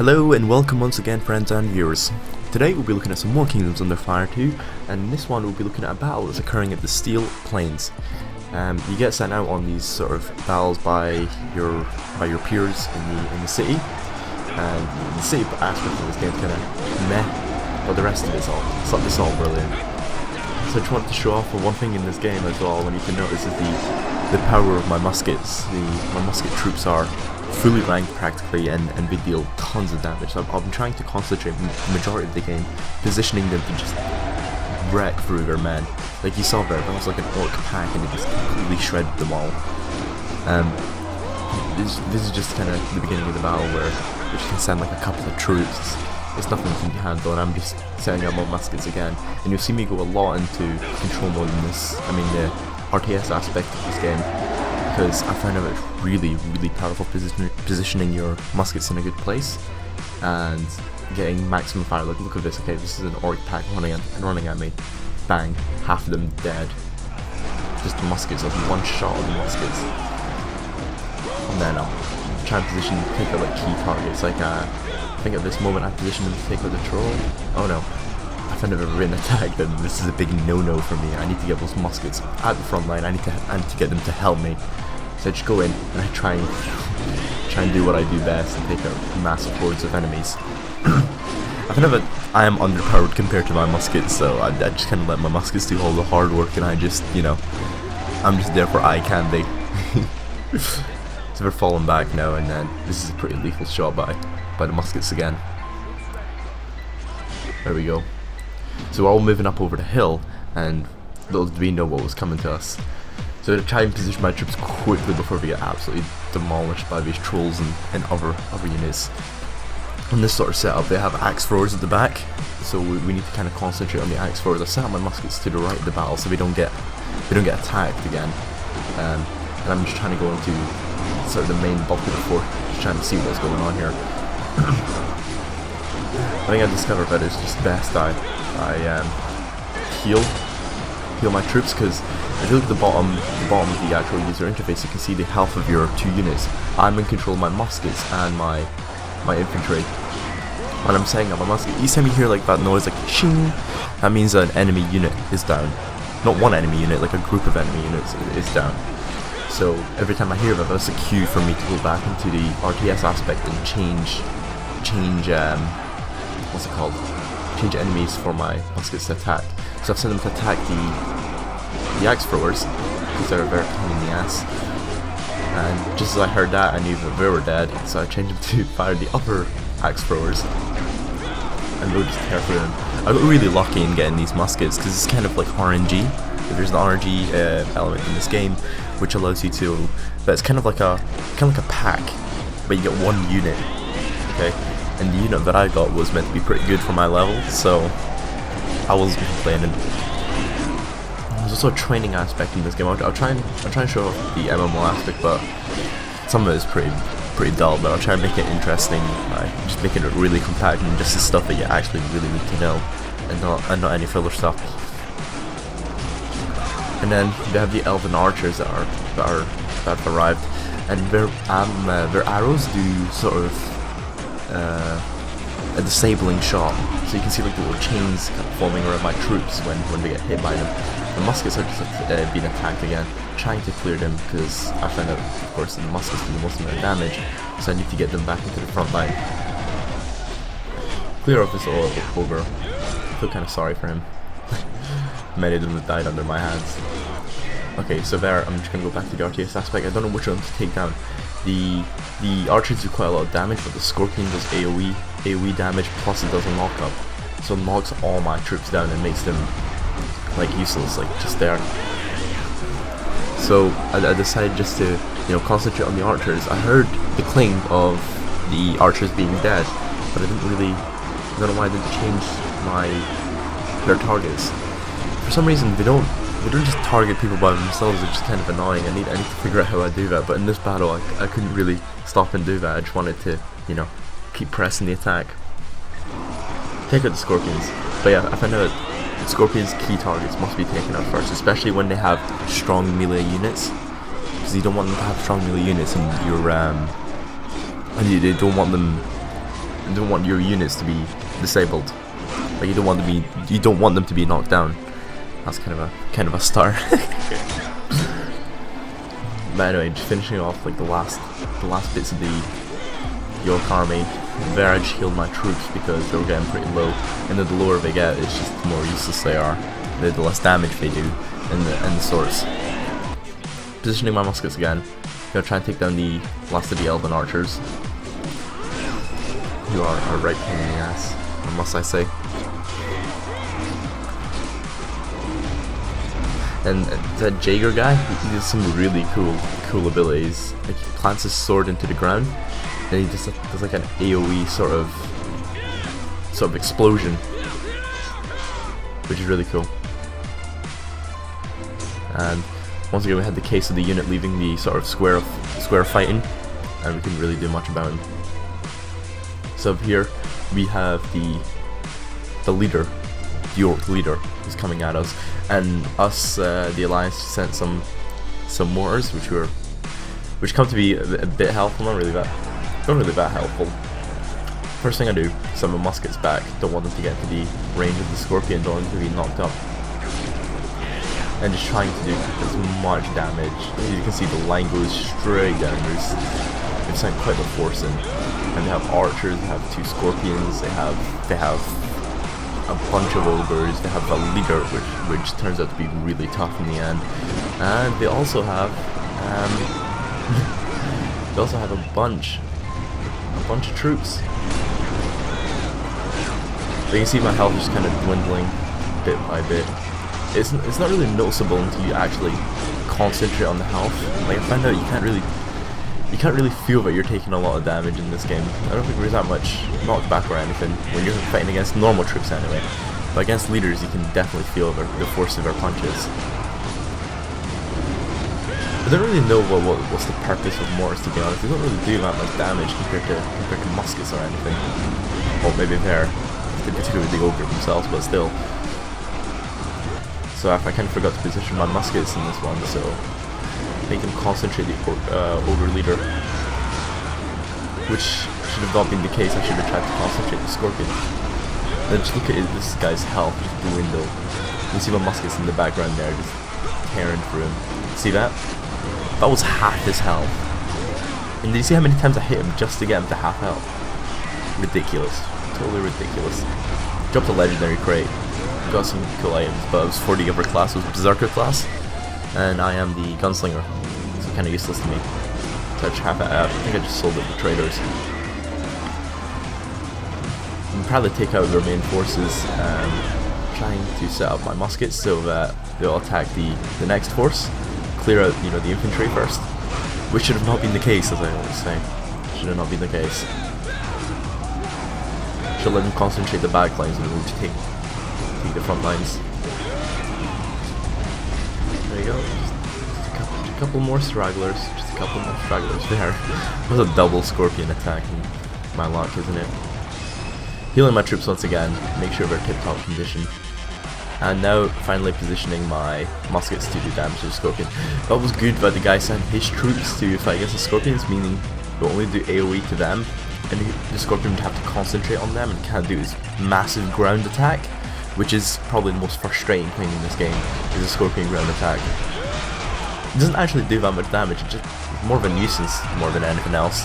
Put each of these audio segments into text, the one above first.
Hello and welcome once again, friends and viewers. Today we'll be looking at some more Kingdoms Under Fire 2, and in this one we'll be looking at a battle that's occurring at the Steel Plains. You get sent out on these sort of battles by your peers in the city, and the city aspect of this game is kind of meh, but the rest of it's all brilliant. So I just wanted to show off one thing in this game as well. When you can notice is the power of my muskets. My musket troops are fully ranked practically, and they deal tons of damage. So I've been trying to concentrate the majority of the game, positioning them to just wreck through their men. Like you saw there, that was like an orc pack and it just completely shredded them all. This is just kind of the beginning of the battle where you just can send like a couple of troops. It's nothing you can handle, and I'm just setting up my muskets again. And you'll see me go a lot into control mode in this, the RTS aspect of this game, because I find out it's really powerful positioning your muskets in a good place and getting maximum fire. Like, look at this. Okay, this is an orc pack running at me. Bang, half of them dead. Just the muskets, like one shot of the muskets. And then I'm trying to position, take out like key targets. Like I think at this moment I position them to take out the troll. Oh no. If I've never been attacked, then this is a big no-no for me. I need to get those muskets at the front line. I need to get them to help me. So I just go in and I try and do what I do best and take out massive hordes of enemies. I am underpowered compared to my muskets, so I just kind of let my muskets do all the hard work, and I just, I'm just there for eye candy. So they're falling back now, and then this is a pretty lethal shot by the muskets again. There we go. So we're all moving up over the hill, and little did we know what was coming to us. So to try and position my troops quickly before we get absolutely demolished by these trolls and other units. In this sort of setup, they have axe throwers at the back, so we need to kind of concentrate on the axe throwers. I set up my muskets to the right of the battle so we don't get attacked again. And I'm just trying to go into sort of the main bulk of the fort, just trying to see what's going on here. I think I discovered that it's just best I heal my troops, because if you look at the bottom of the actual user interface, you can see the health of your two units. I'm in control of my muskets and my infantry. When I'm setting up my musket, each time you hear like that noise, like ching, that means an enemy unit is down. Not one enemy unit, like a group of enemy units is down. So every time I hear that, that's a cue for me to go back into the RTS aspect and change what's it called? Change enemies for my muskets to attack. So I've sent them to attack the axe throwers, because they're very pain in the ass. And just as I heard that, I knew that they were dead, so I changed them to fire the other axe throwers, and they would just tear through them. I got really lucky in getting these muskets, because it's kind of like RNG. There's an RNG element in this game, which allows you to, but it's kind of like a pack, but you get one unit. Okay, and the unit that I got was meant to be pretty good for my level, so I wasn't complaining. There's also a training aspect in this game. I'll try and show off the MMO aspect, but some of it is pretty dull. But I'll try and make it interesting by just making it really compact and just the stuff that you actually really need to know, and not any filler stuff. And then they have the elven archers that have arrived, and their arrows do sort of a disabling shot. So you can see like the little chains kind of forming around my troops when they get hit by them. The muskets are just being attacked again, trying to clear them, because I found out, of course, that the muskets do the most amount of damage, so I need to get them back into the front line. Clear off this ogre. I feel kind of sorry for him. Many of them have died under my hands. Okay, so there, I'm just going to go back to the RTS aspect. I don't know which one to take down. The archers do quite a lot of damage, but the scorpion does AoE damage, plus it does a knock-up. So it knocks all my troops down and makes them like useless, like just there. So I decided just to concentrate on the archers. I heard the cling of the archers being dead, but I don't know why I didn't change their targets. For some reason they don't just target people by themselves, which is kind of annoying. I need to figure out how I do that, but in this battle I couldn't really stop and do that. I just wanted to keep pressing the attack, take out the scorpions. But yeah, I found out Scorpion's key targets must be taken out first, especially when they have strong melee units, because you don't want them to have strong melee units in your and you don't want them You don't want your units to be disabled. Like you don't want them to be knocked down. That's kind of a star. But anyway, just finishing off like the last bits of the York army. There I just healed my troops because they were getting pretty low, and then the lower they get, it's just the more useless they are. The less damage they do in the swords. Positioning my muskets again. Gonna try and take down the last of the elven archers. You are a right pain in the ass, must I say. And that Jaeger guy, he does some really cool abilities. Like he plants his sword into the ground, and he just does like an AoE sort of explosion, which is really cool. And once again, we had the case of the unit leaving the sort of square of fighting, and we couldn't really do much about him. So up here we have the leader, the York leader, who's coming at us, and us, the Alliance, sent some mortars, which come to be a bit helpful, not really that helpful. First thing I do, send my muskets back. Don't want them to get to the range of the Scorpion, don't want them to be knocked up. And just trying to do as much damage. As you can see, the line goes straight down. They've sent quite a force in, and they have archers. They have 2 Scorpions. They have a bunch of ogres. They have a leader, which turns out to be really tough in the end. And they also have a bunch of troops. But you can see my health just kind of dwindling bit by bit. It's not really noticeable until you actually concentrate on the health. Like I found out you can't really feel that you're taking a lot of damage in this game. I don't think there's that much knockback or anything when you're fighting against normal troops anyway. But against leaders, you can definitely feel the force of their punches. I don't really know what's the purpose of mortars, to be honest. They don't really do that much damage compared to muskets or anything. Well, maybe they're particularly the ogre themselves, but still. So I kind of forgot to position my muskets in this one, so make them concentrate the ogre leader, which should have not been the case. I should have tried to concentrate the Scorpion. Then just look at this guy's health, just the window. You see my muskets in the background there, just tearing through him. See that? That was half his health. And did you see how many times I hit him just to get him to half health? Ridiculous. Totally ridiculous. Dropped a legendary crate. Got some cool items, but it was 40 upper class, it was Berserker class, and I am the Gunslinger, so kind of useless to me. So I just have it out. I think I just sold it to traders. I'm probably take out their main forces, trying to set up my muskets so that they'll attack the next force, clear out the infantry first, which should have not been the case, as I always say. Should have not been the case. Should let them concentrate the back lines and we'll take the front lines. There you go. Just a couple more stragglers. Just a couple more stragglers there. That was a double Scorpion attack in my luck, isn't it? Healing my troops once again. Make sure they're tip-top condition. And now finally positioning my muskets to do damage to the Scorpion. That was good that the guy sent his troops to fight against the Scorpions, meaning they'll only do AoE to them, and the Scorpion would have to concentrate on them and can't do his massive ground attack, which is probably the most frustrating thing in this game, is a Scorpion ground attack. It doesn't actually do that much damage, it's just more of a nuisance more than anything else.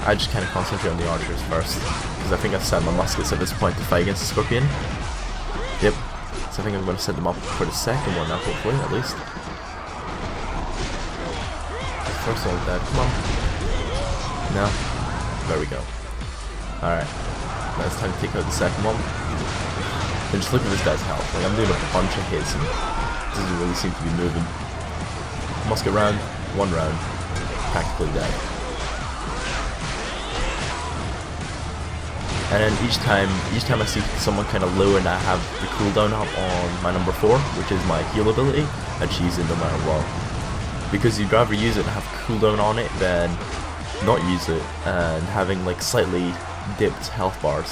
I just kind of concentrate on the archers first, because I think I've set my muskets at this point to fight against the Scorpion. Yep, so I think I'm going to set them up for the second one now, hopefully, at least. First one dead, come on. No, there we go. Alright. Now it's time to take out the second one. And just look at this guy's health. Like, I'm doing a bunch of hits and it doesn't really seem to be moving. Musket round, 1 round, practically dead. And then each time I see someone kind of low and I have the cooldown up on my number 4, which is my heal ability, I choose it no matter what. Because you'd rather use it and have cooldown on it than not use it and having like slightly dipped health bars.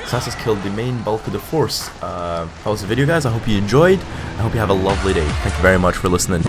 So that's just killed the main bulk of the force. That was the video, guys. I hope you enjoyed. I hope you have a lovely day. Thank you very much for listening.